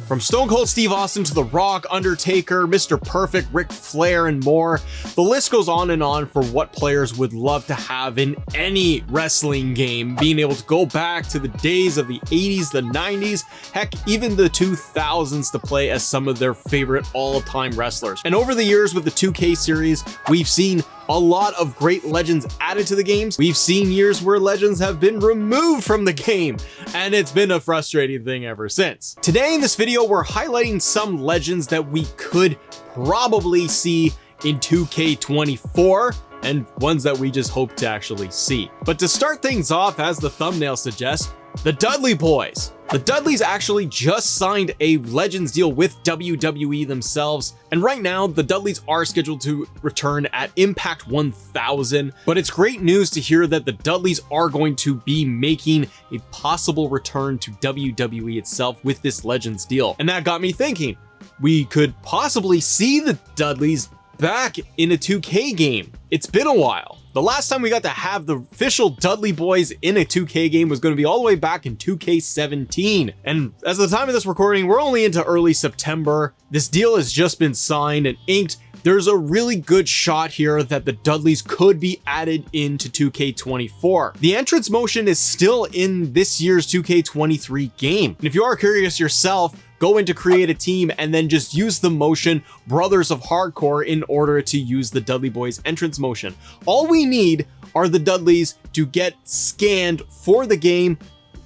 From Stone Cold Steve Austin to The Rock, Undertaker, Mr. Perfect, Ric Flair, and more, the list goes on and on for what players would love to have in any wrestling game, being able to go back to the days of the 80s, the 90s, heck, even the 2000s to play as some of their favorite all-time wrestlers. And over the years with the 2K series, we've seen a lot of great legends added to the games. We've seen years where legends have been removed from the game, and it's been a frustrating thing ever since. Today in this video, we're highlighting some legends that we could probably see in 2K24 and ones that we just hope to actually see. But to start things off, as the thumbnail suggests, the Dudley Boyz. The Dudleys actually just signed a Legends deal with WWE themselves, and right now the Dudleys are scheduled to return at Impact 1000, but it's great news to hear that the Dudleys are going to be making a possible return to WWE itself with this Legends deal. And that got me thinking, we could possibly see the Dudleys back in a 2K game. It's been a while. The last time we got to have the official Dudley Boyz in a 2K game was going to be all the way back in 2K17. And as of the time of this recording, we're only into early September. This deal has just been signed and inked. There's a really good shot here that the Dudleys could be added into 2K24. The entrance motion is still in this year's 2K23 game. And if you are curious yourself, go into create a team and then just use the motion Brothers of Hardcore in order to use the Dudley Boyz entrance motion. All we need are the Dudleys to get scanned for the game.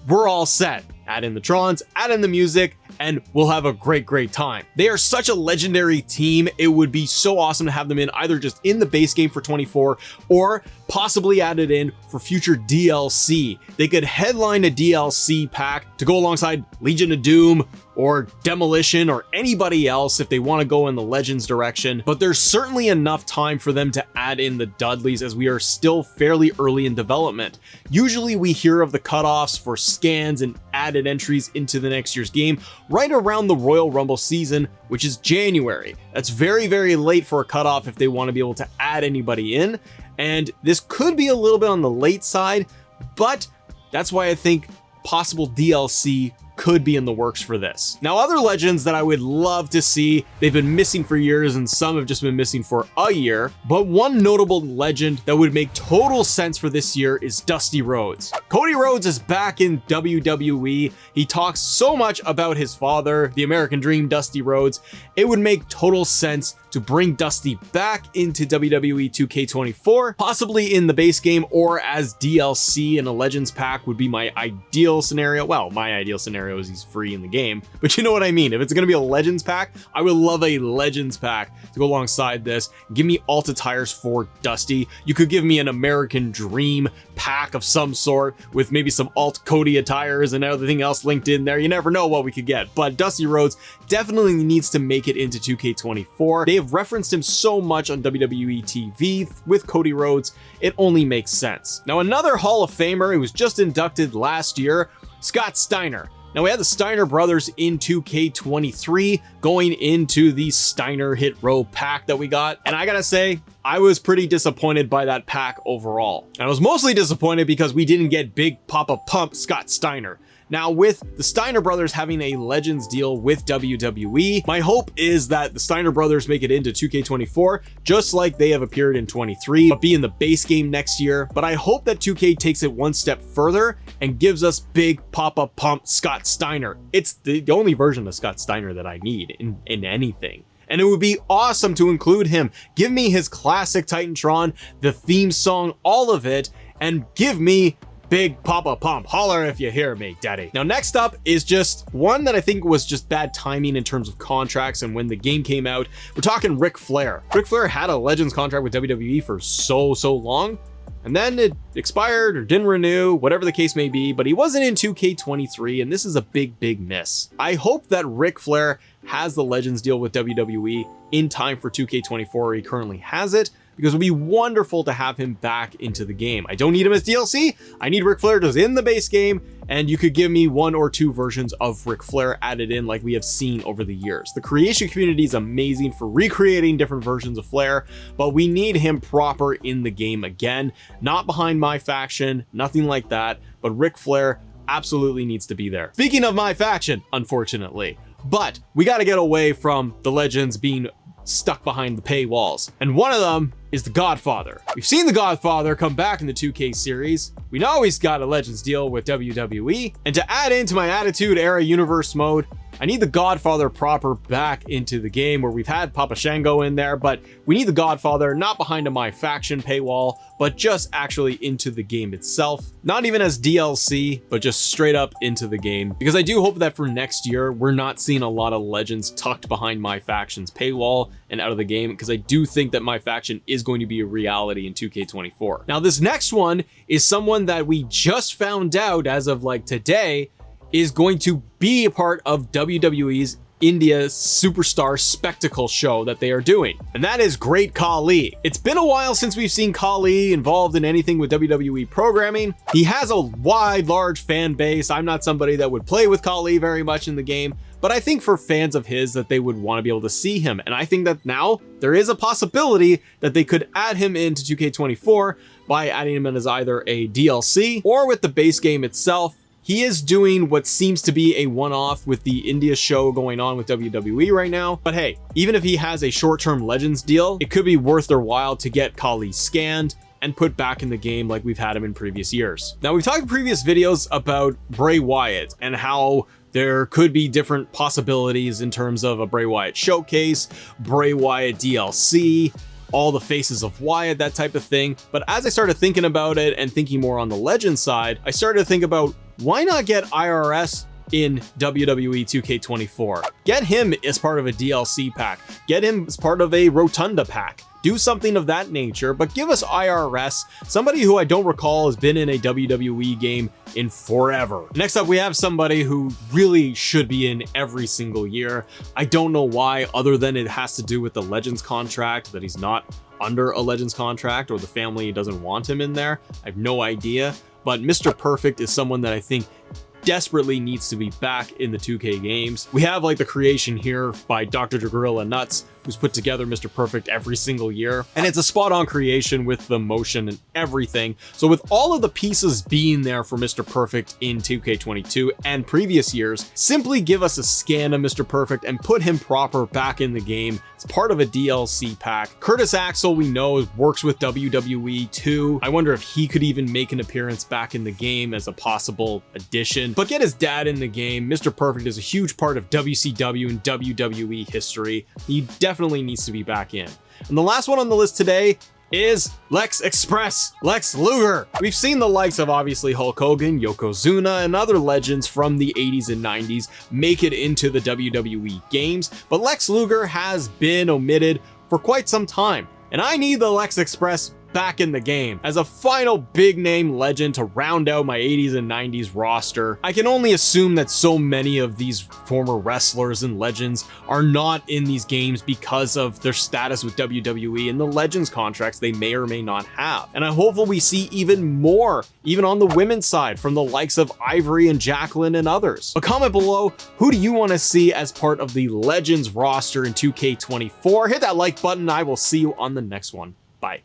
We're all set. Add in the Trons, add in the music, and we'll have a great time. They are such a legendary team. It would be so awesome to have them in either just in the base game for 24 or possibly added in for future DLC. They could headline a DLC pack to go alongside Legion of Doom or Demolition or anybody else if they want to go in the Legends direction, but there's certainly enough time for them to add in the Dudleys as we are still fairly early in development. Usually we hear of the cutoffs for scans and added entries into the next year's game right around the Royal Rumble season, which is January. That's very late for a cutoff if they want to be able to add anybody in, and this could be a little bit on the late side, but that's why I think possible DLC could be in the works for this. Now, other legends that I would love to see, they've been missing for years and some have just been missing for a year, but one notable legend that would make total sense for this year is Dusty Rhodes. Cody Rhodes is back in WWE. He talks so much about his father, the American Dream, Dusty Rhodes. It would make total sense to bring Dusty back into WWE 2K24, possibly in the base game or as DLC in a Legends pack would be my ideal scenario. Well, my ideal scenario is he's free in the game, but you know what I mean. If it's going to be a Legends pack, I would love a Legends pack to go alongside this. Give me alt attires for Dusty. You could give me an American Dream pack of some sort with maybe some alt Cody attires and everything else linked in there. You never know what we could get, but Dusty Rhodes definitely needs to make it into 2K24. They have referenced him so much on WWE TV with Cody Rhodes, it only makes sense. Now, another Hall of Famer who was just inducted last year, Scott Steiner. Now, we had the Steiner brothers in 2K23 going into the Steiner Hit Row pack that we got. And I gotta say, I was pretty disappointed by that pack overall. And I was mostly disappointed because we didn't get Big Papa Pump Scott Steiner. Now, with the Steiner brothers having a Legends deal with WWE, my hope is that the Steiner brothers make it into 2K24, just like they have appeared in 23, but be in the base game next year. But I hope that 2K takes it one step further and gives us Big Papa Pump Scott Steiner. It's the only version of Scott Steiner that I need in anything. And it would be awesome to include him. Give me his classic Titantron, the theme song, all of it, and give me Big Papa Pump. Holler if you hear me, daddy. Now, next up is just one that I think was just bad timing in terms of contracts and when the game came out. We're talking Ric Flair. Ric Flair had a Legends contract with WWE for so long, and then it expired or didn't renew, whatever the case may be, but he wasn't in 2K23, and this is a big miss. I hope that Ric Flair has the Legends deal with WWE in time for 2K24. He currently has it, because it would be wonderful to have him back into the game. I don't need him as DLC. I need Ric Flair just in the base game, and you could give me one or two versions of Ric Flair added in like we have seen over the years. The creation community is amazing for recreating different versions of Flair, but we need him proper in the game again, not behind my faction, nothing like that, but Ric Flair absolutely needs to be there. Speaking of my faction, unfortunately, But we got to get away from the legends being stuck behind the paywalls. And one of them is The Godfather. We've seen The Godfather come back in the 2K series. We know he's got a Legends deal with WWE. And to add into my Attitude Era Universe mode, I need The Godfather proper back into the game, where we've had Papa Shango in there, but we need The Godfather not behind a My Faction paywall, but just actually into the game itself. Not even as DLC, but just straight up into the game. Because I do hope that for next year, we're not seeing a lot of Legends tucked behind My Faction's paywall and out of the game, because I do think that My Faction is going to be a reality in 2K24. Now, this next one is someone that we just found out as of like today is going to be a part of WWE's India Superstar Spectacle show that they are doing, and that is Great Khali. It's been a while since we've seen Khali involved in anything with WWE programming. He has a wide, large fan base. I'm not somebody that would play with Khali very much in the game, but I think for fans of his that they would want to be able to see him, and I think that now there is a possibility that they could add him into 2K24 by adding him in as either a DLC or with the base game itself. He is doing what seems to be a one-off with the India show going on with WWE right now. But hey, even if he has a short-term Legends deal, it could be worth their while to get Khali scanned and put back in the game like we've had him in previous years. Now, we've talked in previous videos about Bray Wyatt and how there could be different possibilities in terms of a Bray Wyatt showcase, Bray Wyatt DLC, all the faces of Wyatt, that type of thing. But as I started thinking about it and thinking more on the Legend side, I started to think about why not get IRS in WWE 2K24? Get him as part of a DLC pack. Get him as part of a Rotunda pack. Do something of that nature, but give us IRS, somebody who I don't recall has been in a WWE game in forever. Next up, we have somebody who really should be in every single year. I don't know why, other than it has to do with the Legends contract, that he's not under a Legends contract, or the family doesn't want him in there. I have no idea, but Mr. Perfect is someone that I think desperately needs to be back in the 2K games. We have like the creation here by Dr. Gorilla Nuts, who's put together Mr. Perfect every single year, and it's a spot-on creation with the motion and everything. So with all of the pieces being there for Mr. Perfect in 2K22 and previous years, simply give us a scan of Mr. Perfect and put him proper back in the game as part of a DLC pack. Curtis Axel, we know, works with WWE too. I wonder if he could even make an appearance back in the game as a possible addition. But get his dad in the game. Mr. Perfect is a huge part of WCW and WWE history. He definitely needs to be back in. And the last one on the list today is Lex Express, Lex Luger. We've seen the likes of obviously Hulk Hogan, Yokozuna, and other legends from the 80s and 90s make it into the WWE games, but Lex Luger has been omitted for quite some time, and I need the Lex Express back in the game as a final big name legend to round out my 80s and 90s roster. I can only assume that so many of these former wrestlers and legends are not in these games because of their status with WWE and the Legends contracts they may or may not have. And I hopefully we see even more, even on the women's side, from the likes of Ivory and Jacqueline and others. But comment below, who do you want to see as part of the Legends roster in 2K24? Hit that like button. I will see you on the next one. Bye.